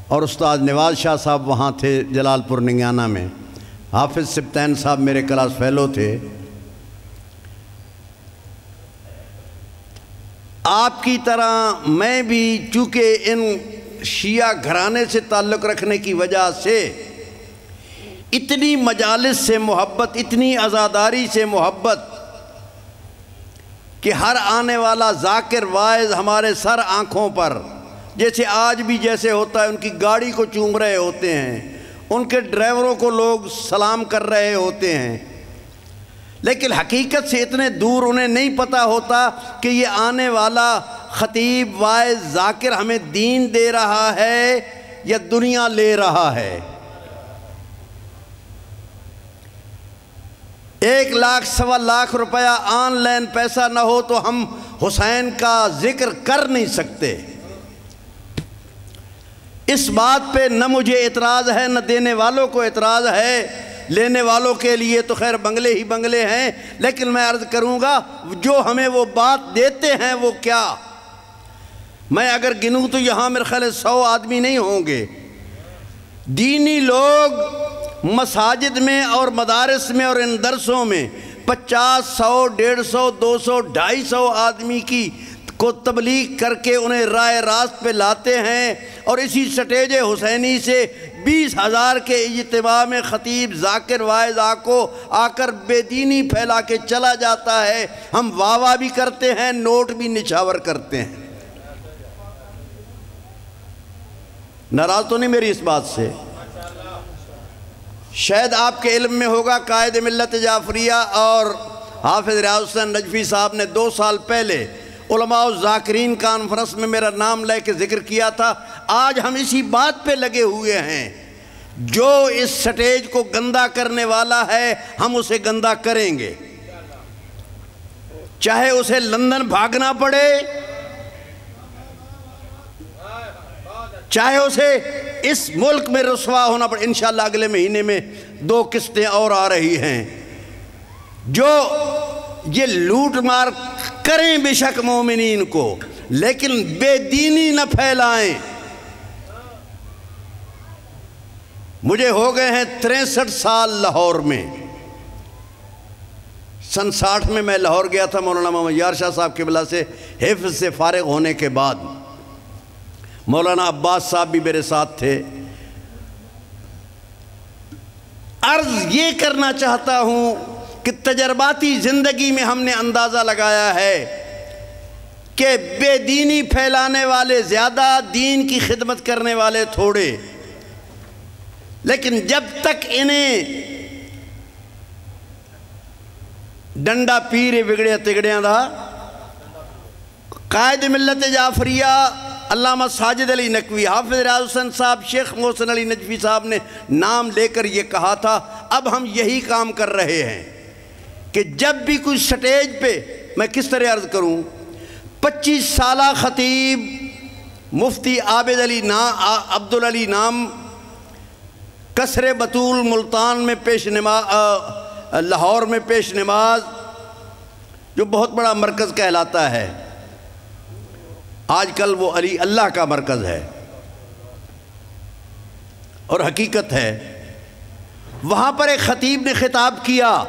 اور استاد نواز شاہ صاحب وہاں تھے جلال پور ننگیانہ میں، حافظ سبتین صاحب میرے کلاس فیلو تھے۔ آپ کی طرح میں بھی چونکہ ان شیعہ گھرانے سے تعلق رکھنے کی وجہ سے اتنی مجالس سے محبت، اتنی عزاداری سے محبت کہ ہر آنے والا ذاکر واعظ ہمارے سر آنکھوں پر، جیسے آج بھی جیسے ہوتا ہے، ان کی گاڑی کو چوم رہے ہوتے ہیں، ان کے ڈرائیوروں کو لوگ سلام کر رہے ہوتے ہیں، لیکن حقیقت سے اتنے دور انہیں نہیں پتہ ہوتا کہ یہ آنے والا خطیب واعظ ذاکر ہمیں دین دے رہا ہے یا دنیا لے رہا ہے۔ 1 لاکھ سوا لاکھ روپیہ آن لائن پیسہ نہ ہو تو ہم حسین کا ذکر کر نہیں سکتے۔ اس بات پہ نہ مجھے اعتراض ہے، نہ دینے والوں کو اعتراض ہے، لینے والوں کے لیے تو خیر بنگلے ہی بنگلے ہیں، لیکن میں عرض کروں گا جو ہمیں وہ بات دیتے ہیں وہ کیا؟ میں اگر گنوں تو یہاں میرے خیال 100 آدمی نہیں ہوں گے۔ دینی لوگ مساجد میں اور مدارس میں اور ان درسوں میں 50، 100، 150، 200، 250 آدمی کو تبلیغ کر کے انہیں راہ راست پہ لاتے ہیں، اور اسی سٹیج حسینی سے 20,000 کے اجتماع میں خطیب ذاکر واعظ آ کر بے دینی پھیلا کے چلا جاتا ہے۔ ہم واہ واہ بھی کرتے ہیں، نوٹ بھی نچھاور کرتے ہیں۔ ناراض تو نہیں میری اس بات سے؟ شاید آپ کے علم میں ہوگا قائد ملت جعفریہ اور حافظ ریاض الحسن نجفی صاحب نے 2 سال پہلے علماء الذاکرین کانفرنس میں میرا نام لے کے ذکر کیا تھا۔ آج ہم اسی بات پہ لگے ہوئے ہیں، جو اس سٹیج کو گندہ کرنے والا ہے ہم اسے گندہ کریں گے، چاہے اسے لندن بھاگنا پڑے، چاہے اسے اس ملک میں رسوا ہونا پڑے۔ انشاءاللہ اگلے مہینے میں 2 قسطیں اور آ رہی ہیں۔ جو یہ لوٹ مار کریں بے شک مومنین کو، لیکن بے دینی نہ پھیلائیں۔ مجھے ہو گئے ہیں 63 سال لاہور میں۔ سن 60 میں میں لاہور گیا تھا مولانا محمد یار شاہ صاحب قبلہ سے حفظ سے فارغ ہونے کے بعد۔ مولانا عباس صاحب بھی میرے ساتھ تھے۔ عرض یہ کرنا چاہتا ہوں کہ تجرباتی زندگی میں ہم نے اندازہ لگایا ہے کہ بے دینی پھیلانے والے زیادہ، دین کی خدمت کرنے والے تھوڑے، لیکن جب تک انہیں ڈنڈا پیرے بگڑے تگڑیاں دا قائد ملت جعفریہ علامہ ساجد علی نقوی، حافظ ریاض الحسن صاحب، شیخ محسن علی نجفی صاحب نے نام لے کر یہ کہا تھا۔ اب ہم یہی کام کر رہے ہیں کہ جب بھی کوئی سٹیج پہ، میں کس طرح عرض کروں، 25 سالہ خطیب مفتی عبدالعلی نام قصر بطول ملتان میں پیش نماز، لاہور میں پیش نماز، جو بہت بڑا مرکز کہلاتا ہے، آج کل وہ علی اللہ کا مرکز ہے اور حقیقت ہے۔ وہاں پر ایک خطیب نے خطاب کیا،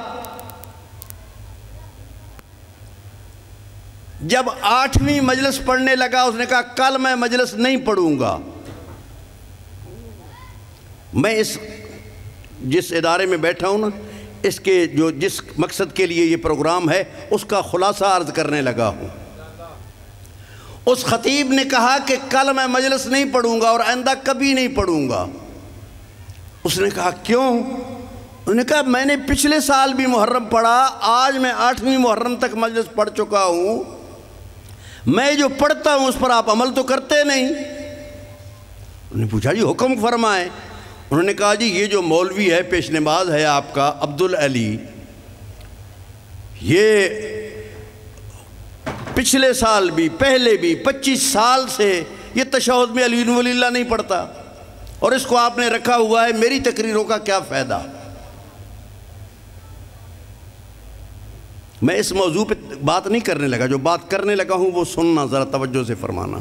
جب 8ویں مجلس پڑھنے لگا اس نے کہا کل میں مجلس نہیں پڑھوں گا۔ میں جس ادارے میں بیٹھا ہوں نا، اس کے جس مقصد کے لیے یہ پروگرام ہے اس کا خلاصہ عرض کرنے لگا ہوں۔ اس خطیب نے کہا کہ کل میں مجلس نہیں پڑھوں گا اور آئندہ کبھی نہیں پڑھوں گا۔ اس نے کہا کیوں؟ انہوں نے کہا میں نے پچھلے سال بھی محرم پڑھا، آج میں 8ویں محرم تک مجلس پڑھ چکا ہوں، میں جو پڑھتا ہوں اس پر آپ عمل تو کرتے نہیں۔ انہوں نے پوچھا جی حکم فرمائیں۔ انہوں نے کہا جی یہ جو مولوی ہے پیش نماز ہے آپ کا عبدالعلی، یہ پچھلے سال بھی پہلے بھی 25 سال سے یہ تشہد میں علی ولی اللہ نہیں پڑھتا، اور اس کو آپ نے رکھا ہوا ہے، میری تقریروں کا کیا فائدہ؟ میں اس موضوع پہ بات نہیں کرنے لگا، جو بات کرنے لگا ہوں وہ سننا، ذرا توجہ سے فرمانا۔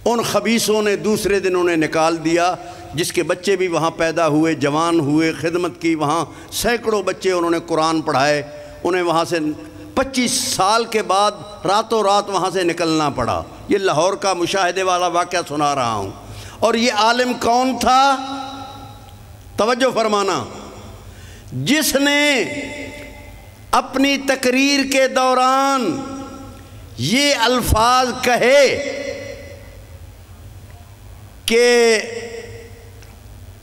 ان خبیثوں نے دوسرے دن انہیں نکال دیا، جس کے بچے بھی وہاں پیدا ہوئے، جوان ہوئے، خدمت کی وہاں، سینکڑوں بچے انہوں نے قرآن پڑھائے، انہیں وہاں سے 25 سال کے بعد راتوں رات وہاں سے نکلنا پڑا۔ یہ لاہور کا مشاہدے والا واقعہ سنا رہا ہوں۔ اور یہ عالم کون تھا؟ توجہ فرمانا، جس نے اپنی تقریر کے دوران یہ الفاظ کہے کہ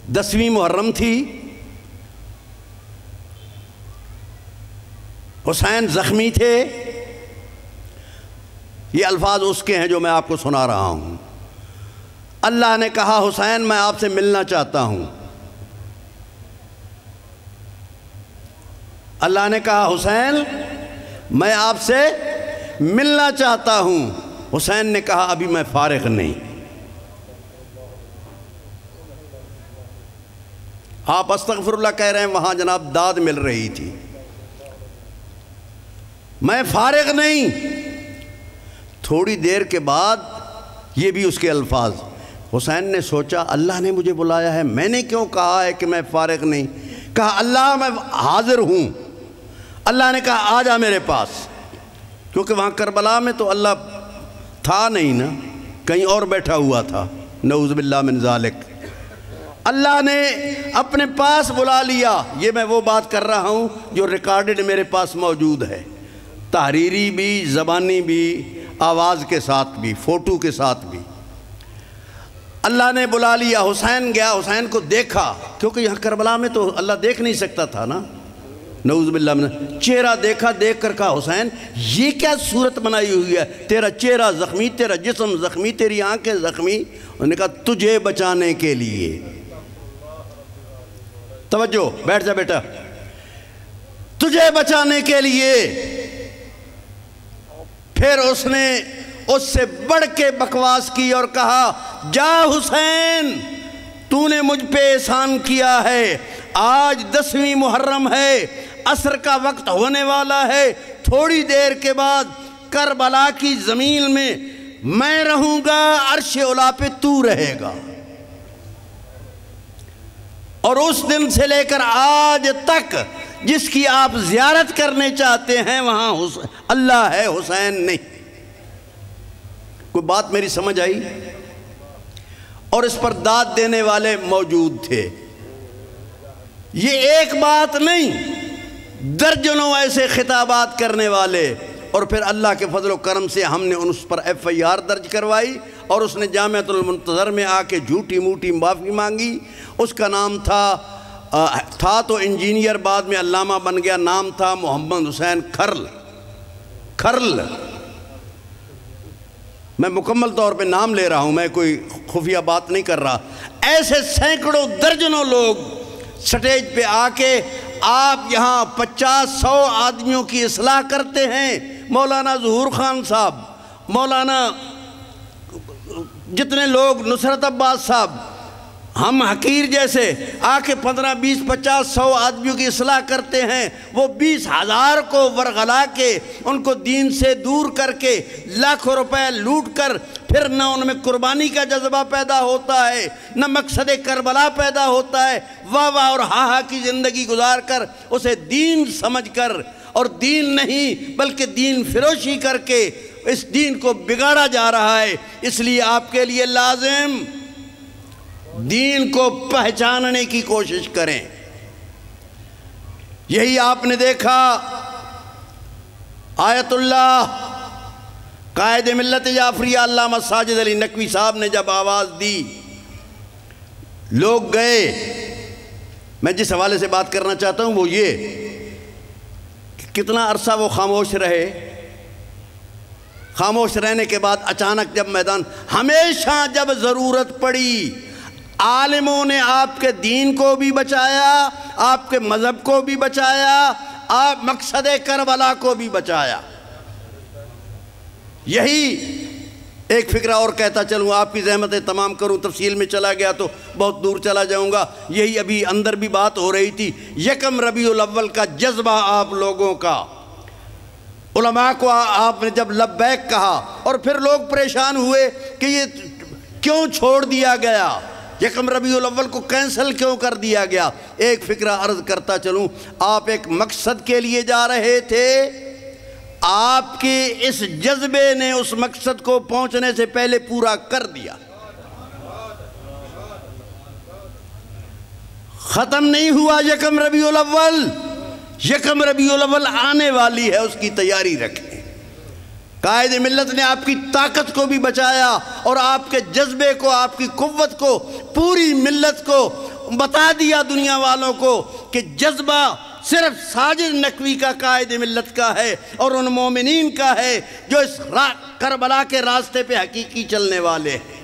10ویں محرم تھی، حسین زخمی تھے، یہ الفاظ اس کے ہیں جو میں آپ کو سنا رہا ہوں۔ اللہ نے کہا حسین میں آپ سے ملنا چاہتا ہوں۔ اللہ نے کہا حسین میں آپ سے ملنا چاہتا ہوں۔ حسین نے کہا ابھی میں فارغ نہیں۔ آپ استغفر اللہ کہہ رہے ہیں، وہاں جناب داد مل رہی تھی، میں فارغ نہیں۔ تھوڑی دیر کے بعد یہ بھی اس کے الفاظ۔ حسین نے سوچا اللہ نے مجھے بلایا ہے، میں نے کیوں کہا ہے کہ میں فارغ نہیں؟ کہا اللہ میں حاضر ہوں۔ اللہ نے کہا آ جا میرے پاس، کیونکہ وہاں کربلا میں تو اللہ تھا نہیں نا، کہیں اور بیٹھا ہوا تھا، نعوذ باللہ من ذالک۔ اللہ نے اپنے پاس بلا لیا۔ یہ میں وہ بات کر رہا ہوں جو ریکارڈڈ میرے پاس موجود ہے، تحریری بھی، زبانی بھی، آواز کے ساتھ بھی، فوٹو کے ساتھ بھی۔ اللہ نے بلا لیا، حسین گیا، حسین کو دیکھا، کیونکہ یہاں کربلا میں تو اللہ دیکھ نہیں سکتا تھا نا، نعوذ باللہ من۔ چہرہ دیکھا، دیکھ کر کہا حسین یہ کیا صورت بنائی ہوئی ہے؟ تیرا چہرہ زخمی، تیرا جسم زخمی، تیری آنکھیں زخمی۔ انہوں نے کہا تجھے بچانے کے لیے۔ توجہ، بیٹھ جا بیٹا، تجھے بچانے کے لیے۔ پھر اس نے اس سے بڑھ کے بکواس کی اور کہا جا حسین، تو نے مجھ پہ احسان کیا ہے، آج 10ویں محرم ہے، عصر کا وقت ہونے والا ہے، تھوڑی دیر کے بعد کربلا کی زمین میں رہوں گا، عرش اولا پہ تو رہے گا۔ اور اس دن سے لے کر آج تک جس کی آپ زیارت کرنے چاہتے ہیں وہاں اللہ ہے، حسین نہیں۔ کوئی بات میری سمجھ آئی؟ اور اس پر داد دینے والے موجود تھے۔ یہ ایک بات نہیں، درجنوں ایسے خطابات کرنے والے۔ اور پھر اللہ کے فضل و کرم سے ہم نے اس پر FIR درج کروائی، اور اس نے جامعۃ المنتظر میں آ کے جھوٹی موٹی معافی مانگی۔ اس کا نام تھا تو انجینئر، بعد میں علامہ بن گیا، نام تھا محمد حسین کھرل۔ میں مکمل طور پہ نام لے رہا ہوں، میں کوئی خفیہ بات نہیں کر رہا۔ ایسے سینکڑوں درجنوں لوگ سٹیج پہ آ کے آپ یہاں 50-100 آدمیوں کی اصلاح کرتے ہیں۔ مولانا ظہور خان صاحب، مولانا جتنے لوگ، نصرت عباس صاحب، ہم حقیر جیسے آ کے 15, 20, 50, 100 آدمیوں کی اصلاح کرتے ہیں۔ وہ 20,000 کو ورغلا کے ان کو دین سے دور کر کے لاکھوں روپے لوٹ کر پھر نہ ان میں قربانی کا جذبہ پیدا ہوتا ہے، نہ مقصد کربلا پیدا ہوتا ہے۔ واہ واہ اور ہاں ہاں کی زندگی گزار کر اسے دین سمجھ کر، اور دین نہیں بلکہ دین فروشی کر کے اس دین کو بگاڑا جا رہا ہے۔ اس لیے آپ کے لیے لازم دین کو پہچاننے کی کوشش کریں۔ یہی آپ نے دیکھا آیت اللہ قائد ملت جعفریہ علامہ ساجد علی نقوی صاحب نے جب آواز دی، لوگ گئے۔ میں جس حوالے سے بات کرنا چاہتا ہوں وہ یہ کہ کتنا عرصہ وہ خاموش رہے۔ خاموش رہنے کے بعد اچانک جب میدان، ہمیشہ جب ضرورت پڑی عالموں نے آپ کے دین کو بھی بچایا، آپ کے مذہب کو بھی بچایا، آپ مقصد کربلا کو بھی بچایا۔ یہی ایک فکرہ اور کہتا چلوں، آپ کی زحمتیں تمام کروں، تفصیل میں چلا گیا تو بہت دور چلا جاؤں گا۔ یہی ابھی اندر بھی بات ہو رہی تھی، 1 ربیع الاول کا جذبہ آپ لوگوں کا، علماء کو آپ نے جب لبیک کہا، اور پھر لوگ پریشان ہوئے کہ یہ کیوں چھوڑ دیا گیا؟ یکم ربیع الاول کو کینسل کیوں کر دیا گیا؟ ایک فکرہ عرض کرتا چلوں، آپ ایک مقصد کے لیے جا رہے تھے، آپ کے اس جذبے نے اس مقصد کو پہنچنے سے پہلے پورا کر دیا۔ ختم نہیں ہوا یکم ربیع الاول، یکم ربیع الاول آنے والی ہے، اس کی تیاری رکھیں۔ قائد ملت نے آپ کی طاقت کو بھی بچایا اور آپ کے جذبے کو، آپ کی قوت کو، پوری ملت کو بتا دیا دنیا والوں کو کہ جذبہ صرف ساجد نقوی کا قائد ملت کا ہے اور ان مومنین کا ہے جو اس کربلا کے راستے پہ حقیقی چلنے والے ہیں۔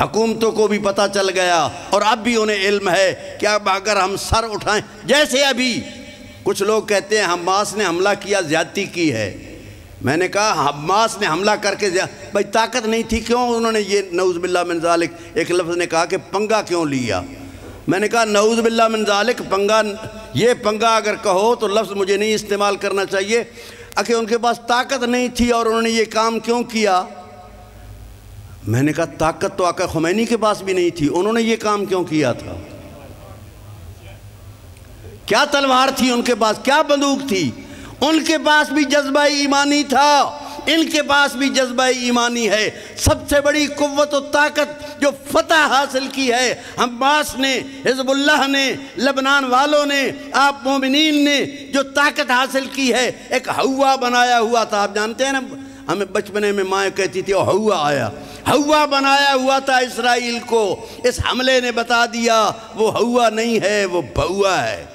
حکومتوں کو بھی پتہ چل گیا اور اب بھی انہیں علم ہے کہ اب اگر ہم سر اٹھائیں، جیسے ابھی کچھ لوگ کہتے ہیں حماس نے حملہ کیا، زیادتی کی ہے۔ میں نے کہا حماس نے حملہ کر کے بھائی طاقت نہیں تھی، کیوں انہوں نے یہ نعوذ باللہ من ذالک ایک لفظ نے کہا کہ پنگا کیوں لیا؟ میں نے کہا نعوذ باللہ من ذالک پنگا، یہ پنگا اگر کہو تو لفظ مجھے نہیں استعمال کرنا چاہیے کہ ان کے پاس طاقت نہیں تھی اور انہوں نے یہ کام کیوں کیا؟ میں نے کہا طاقت تو آقا خمینی کے پاس بھی نہیں تھی، انہوں نے یہ کام کیوں کیا تھا؟ کیا تلوار تھی ان کے پاس، کیا بندوق تھی؟ ان کے پاس بھی جذبہ ایمانی تھا، ان کے پاس بھی جذبہ ایمانی ہے۔ سب سے بڑی قوت و طاقت جو فتح حاصل کی ہے حماس نے، حزب اللہ نے، لبنان والوں نے، آپ مومنین نے جو طاقت حاصل کی ہے، ایک ہوا بنایا ہوا تھا۔ آپ جانتے ہیں نا، ہمیں بچپنے میں مائیں کہتی تھی ہوا آیا، ہوا بنایا ہوا تھا اسرائیل کو۔ اس حملے نے بتا دیا وہ ہوا نہیں ہے، وہ بھوا ہے۔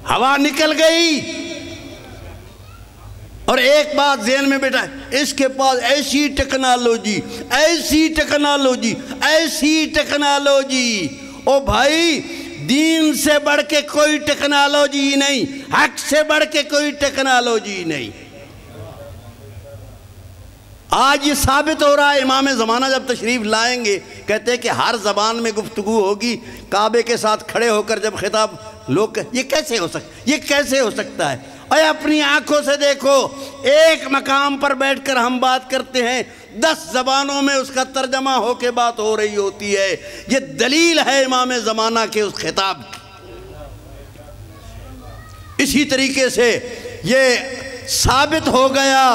ہوا نکل گئی اور ایک بات ذہن میں بیٹھا، اس کے پاس ایسی ٹیکنالوجی، ایسی ٹیکنالوجی، ایسی ٹیکنالوجی، او بھائی دین سے بڑھ کے کوئی ٹیکنالوجی نہیں، حق سے بڑھ کے کوئی ٹیکنالوجی نہیں۔ آج یہ ثابت ہو رہا ہے، امام زمانہ جب تشریف لائیں گے کہتے ہیں کہ ہر زبان میں گفتگو ہوگی، کعبے کے ساتھ کھڑے ہو کر جب خطاب لوگ یہ کیسے ہو سکتا ہے؟ اور اپنی آنکھوں سے دیکھو، ایک مقام پر بیٹھ کر ہم بات کرتے ہیں، 10 زبانوں میں اس کا ترجمہ ہو کے بات ہو رہی ہوتی ہے۔ یہ دلیل ہے امام زمانہ کے اس خطاب کی۔ اسی طریقے سے یہ ثابت ہو گیا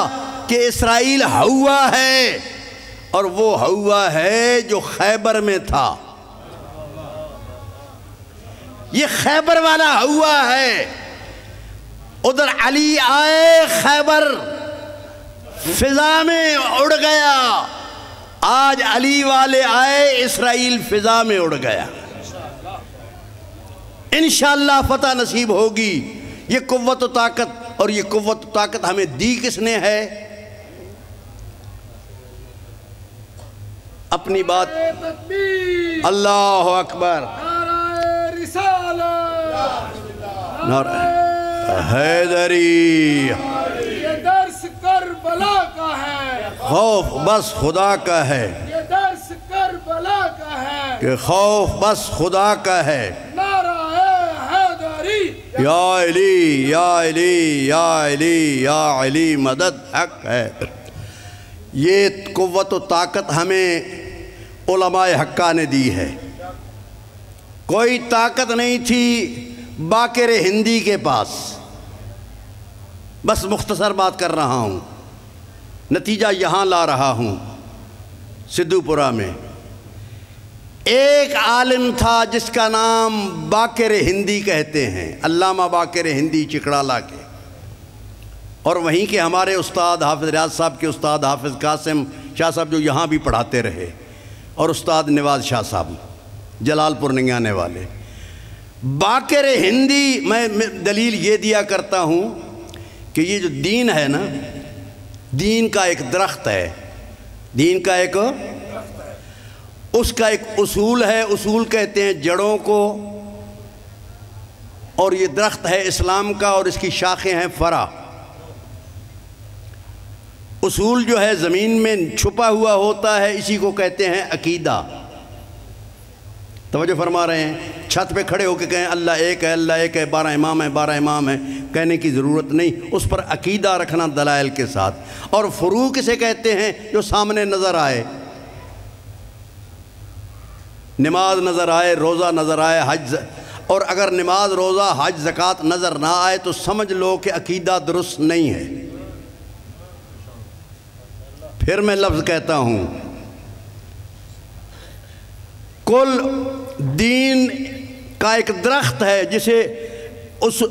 کہ اسرائیل ہوا ہے، اور وہ ہوا ہے جو خیبر میں تھا۔ یہ خیبر والا ہوا ہے۔ ادھر علی آئے، خیبر فضا میں اڑ گیا۔ آج علی والے آئے، اسرائیل فضا میں اڑ گیا۔ انشاءاللہ فتح نصیب ہوگی۔ یہ قوت و طاقت، اور یہ قوت و طاقت ہمیں دی کس نے ہے؟ اپنی بات، اللہ اکبر، نعرہ حیدری۔ یہ درس کربلا کا ہے، خوف بس خدا کا ہے، یہ درس کربلا کا ہے، کہ خوف بس خدا کا ہے۔ نعرہ حیدری، یا علی یا علی یا علی یا علی مدد حق ہے۔ یہ قوت و طاقت ہمیں علماء حقہ نے دی ہے۔ کوئی طاقت نہیں تھی باقر ہندی کے پاس۔ بس مختصر بات کر رہا ہوں، نتیجہ یہاں لا رہا ہوں۔ سدھو پورہ میں ایک عالم تھا جس کا نام باقر ہندی کہتے ہیں، علامہ باقر ہندی چکڑالہ کے، اور وہیں کے ہمارے استاد حافظ ریاض صاحب کے استاد حافظ قاسم شاہ صاحب جو یہاں بھی پڑھاتے رہے، اور استاد نواز شاہ صاحب جلال پور ننگانے والے۔ باقر ہندی، میں دلیل یہ دیا کرتا ہوں کہ یہ جو دین ہے نا، دین کا ایک درخت ہے، دین کا ایک اس کا ایک اصول ہے، اصول کہتے ہیں جڑوں کو، اور یہ درخت ہے اسلام کا، اور اس کی شاخیں ہیں فرع۔ اصول جو ہے زمین میں چھپا ہوا ہوتا ہے، اسی کو کہتے ہیں عقیدہ۔ توجہ فرما رہے ہیں؟ چھت پہ کھڑے ہو کے کہیں اللہ ایک ہے، اللہ ایک ہے، 12 امام ہیں، 12 امام ہیں، کہنے کی ضرورت نہیں، اس پر عقیدہ رکھنا دلائل کے ساتھ۔ اور فروع کسے کہتے ہیں؟ جو سامنے نظر آئے۔ نماز نظر آئے، روزہ نظر آئے، حج، اور اگر نماز، روزہ، حج، زکوٰۃ نظر نہ آئے تو سمجھ لو کہ عقیدہ درست نہیں ہے۔ پھر میں لفظ کہتا ہوں، کل دین کا ایک درخت ہے جسے اس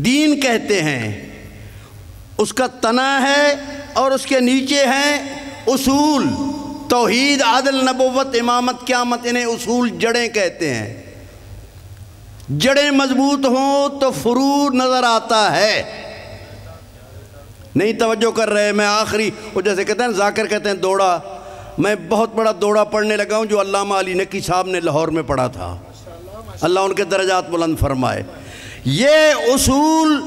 دین کہتے ہیں، اس کا تنا ہے اور اس کے نیچے ہیں اصول، توحید، عدل، نبوت، امامت، قیامت، انہیں اصول، جڑیں کہتے ہیں۔ جڑیں مضبوط ہوں تو فروع نظر آتا ہے۔ نہیں توجہ کر رہے، میں آخری، وہ جیسے کہتے ہیں ذاکر کہتے ہیں دوڑا، میں بہت بڑا دوڑا پڑھنے لگا ہوں جو علامہ علی نقی صاحب نے لاہور میں پڑھا تھا، اللہ ان کے درجات بلند فرمائے۔ یہ اصول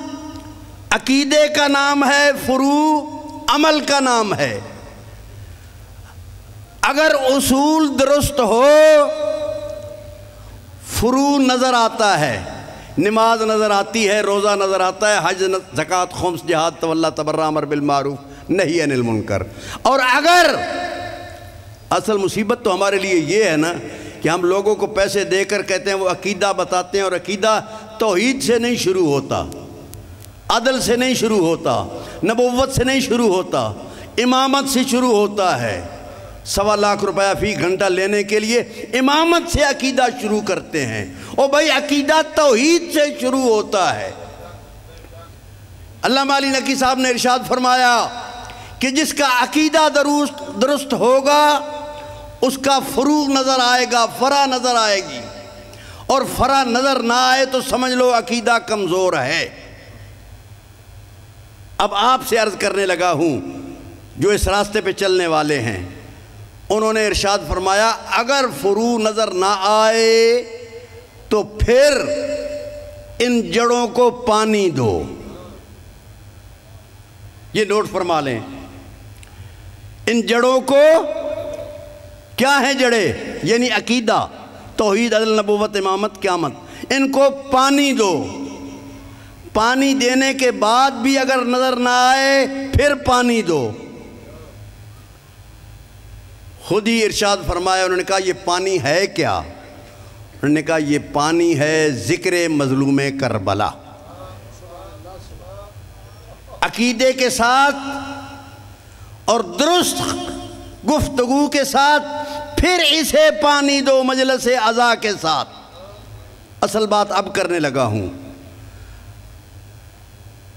عقیدے کا نام ہے، فروع عمل کا نام ہے۔ اگر اصول درست ہو فروع نظر آتا ہے، نماز نظر آتی ہے، روزہ نظر آتا ہے، حج، زکوٰۃ، خمس، جہاد، تولی، تبرع، امر بالمعروف، نہی عن المنکر۔ اور اگر اصل مصیبت تو ہمارے لیے یہ ہے نا کہ ہم لوگوں کو پیسے دے کر کہتے ہیں وہ عقیدہ بتاتے ہیں، اور عقیدہ توحید سے نہیں شروع ہوتا، عدل سے نہیں شروع ہوتا، نبوت سے نہیں شروع ہوتا، امامت سے شروع ہوتا ہے۔ 1.25 لاکھ روپیہ فی گھنٹہ لینے کے لیے امامت سے عقیدہ شروع کرتے ہیں۔ اور بھائی عقیدہ توحید سے شروع ہوتا ہے۔ علامہ علی نقی صاحب نے ارشاد فرمایا کہ جس کا عقیدہ درست ہوگا اس کا فروع نظر آئے گا، فرع نظر آئے گی، اور فرع نظر نہ آئے تو سمجھ لو عقیدہ کمزور ہے۔ اب آپ سے عرض کرنے لگا ہوں جو اس راستے پہ چلنے والے ہیں، انہوں نے ارشاد فرمایا اگر فروع نظر نہ آئے تو پھر ان جڑوں کو پانی دو۔ یہ نوٹ فرما لیں، ان جڑوں کو، کیا ہیں جڑے؟ یعنی عقیدہ، توحید، عدل، نبوت، امامت، قیامت، ان کو پانی دو۔ پانی دینے کے بعد بھی اگر نظر نہ آئے پھر پانی دو۔ خود ہی ارشاد فرمایا، انہوں نے کہا یہ پانی ہے کیا؟ انہوں نے کہا یہ پانی ہے ذکر مظلوم کربلا۔ عقیدے کے ساتھ اور درست گفتگو کے ساتھ پھر اسے پانی دو مجلس عزا کے ساتھ۔ اصل بات اب کرنے لگا ہوں،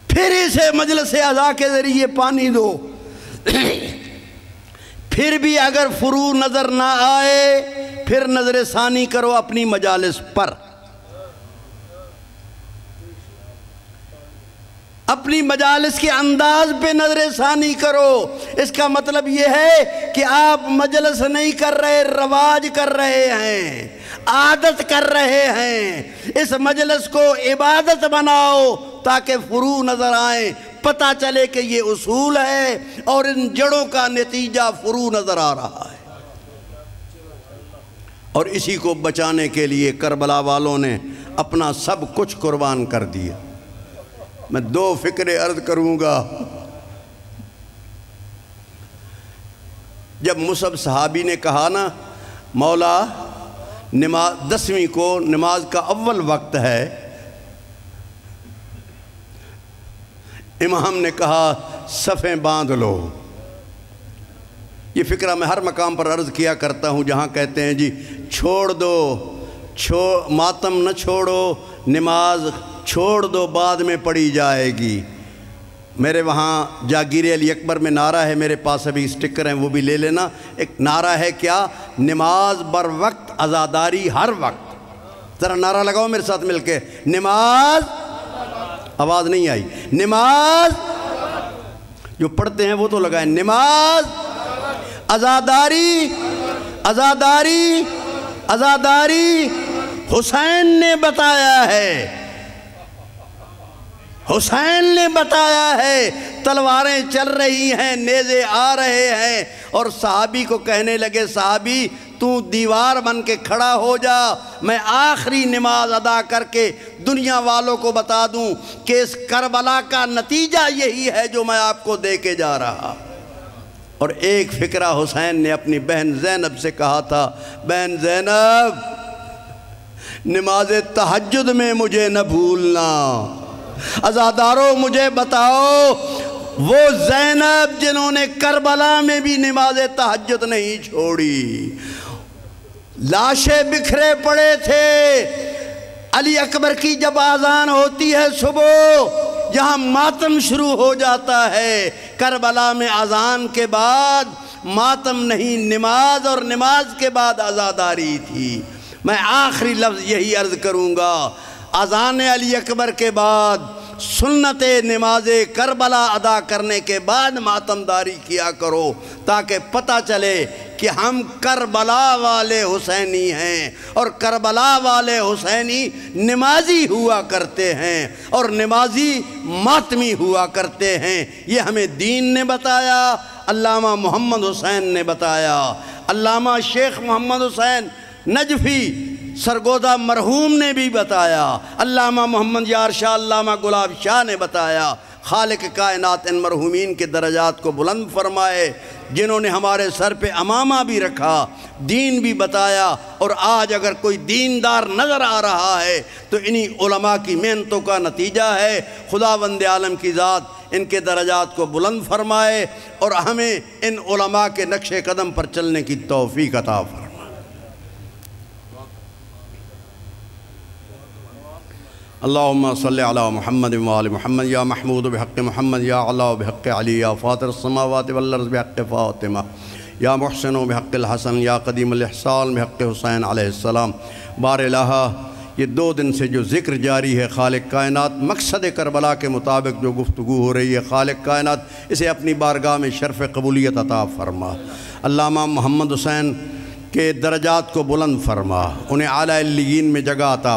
پھر اسے مجلس عزا کے ذریعے پانی دو۔ پھر بھی اگر فروع نظر نہ آئے پھر نظر ثانی کرو اپنی مجالس پر، اپنی مجالس کے انداز پہ نظر ثانی کرو۔ اس کا مطلب یہ ہے کہ آپ مجلس نہیں کر رہے، رواج کر رہے ہیں، عادت کر رہے ہیں۔ اس مجلس کو عبادت بناؤ تاکہ فروع نظر آئیں، پتہ چلے کہ یہ اصول ہے اور ان جڑوں کا نتیجہ فروع نظر آ رہا ہے۔ اور اسی کو بچانے کے لیے کربلا والوں نے اپنا سب کچھ قربان کر دیا۔ میں 2 فکرے عرض کروں گا۔ جب مصعب صحابی نے کہا نا مولا نماز 10ویں کو نماز کا اول وقت ہے، امام نے کہا صفیں باندھ لو۔ یہ فکرہ میں ہر مقام پر عرض کیا کرتا ہوں جہاں کہتے ہیں جی چھوڑ دو، ماتم نہ چھوڑو، نماز چھوڑ دو بعد میں پڑھی جائے گی۔ میرے وہاں جاگیر علی اکبر میں نعرہ ہے، میرے پاس ابھی سٹکر ہیں وہ بھی لے لینا۔ ایک نعرہ ہے کیا؟ نماز بر وقت، عزاداری ہر وقت۔ ذرا نعرہ لگاؤ میرے ساتھ مل کے، نماز، آواز نہیں آئی، نماز، جو پڑھتے ہیں وہ تو لگائیں، نماز، عزاداری، عزاداری، عزاداری۔ حسین نے بتایا ہے، حسین نے بتایا ہے، تلواریں چل رہی ہیں، نیزے آ رہے ہیں، اور صحابی کو کہنے لگے صحابی تو دیوار بن کے کھڑا ہو جا، میں آخری نماز ادا کر کے دنیا والوں کو بتا دوں کہ اس کربلا کا نتیجہ یہی ہے جو میں آپ کو دے کے جا رہا۔ اور ایک فکرہ حسین نے اپنی بہن زینب سے کہا تھا، بہن زینب نماز تہجد میں مجھے نہ بھولنا۔ عزادارو مجھے بتاؤ وہ زینب جنہوں نے کربلا میں بھی نماز تہجد نہیں چھوڑی، لاشیں بکھرے پڑے تھے، علی اکبر کی جب آذان ہوتی ہے صبح یہاں ماتم شروع ہو جاتا ہے، کربلا میں آذان کے بعد ماتم نہیں، نماز، اور نماز کے بعد عزاداری تھی۔ میں آخری لفظ یہی عرض کروں گا، اذان علی اکبر کے بعد سنت نماز کربلا ادا کرنے کے بعد ماتم داری کیا کرو، تاکہ پتہ چلے کہ ہم کربلا والے حسینی ہیں، اور کربلا والے حسینی نمازی ہوا کرتے ہیں اور نمازی ماتمی ہوا کرتے ہیں۔ یہ ہمیں دین نے بتایا، علامہ محمد حسین نے بتایا، علامہ شیخ محمد حسین نجفی سرگودہ مرحوم نے بھی بتایا، علامہ محمد یار شاہ، علامہ گلاب شاہ نے بتایا۔ خالق کائنات ان مرحومین کے درجات کو بلند فرمائے، جنہوں نے ہمارے سر پہ امامہ بھی رکھا، دین بھی بتایا، اور آج اگر کوئی دیندار نظر آ رہا ہے تو انہی علماء کی محنتوں کا نتیجہ ہے۔ خداوند عالم کی ذات ان کے درجات کو بلند فرمائے اور ہمیں ان علماء کے نقش قدم پر چلنے کی توفیق عطا فرمائے۔ اللہم صلی علی محمد وآل محمد، یا محمود بحق محمد، یا علا بحق علی، یا فاطر السماوات والارض بحق فاطمہ، یا محسن بحق الحسن، یا قدیم الاحسان بحق حسین علیہ السلام۔ بار الہا، یہ 2 دن سے جو ذکر جاری ہے خالق کائنات، مقصد کربلا کے مطابق جو گفتگو ہو رہی ہے، خالق کائنات اسے اپنی بارگاہ میں شرف قبولیت عطا فرما۔ علامہ محمد حسین کے درجات کو بلند فرما، انہیں اعلیٰ علیین میں جگہ عطا فرما۔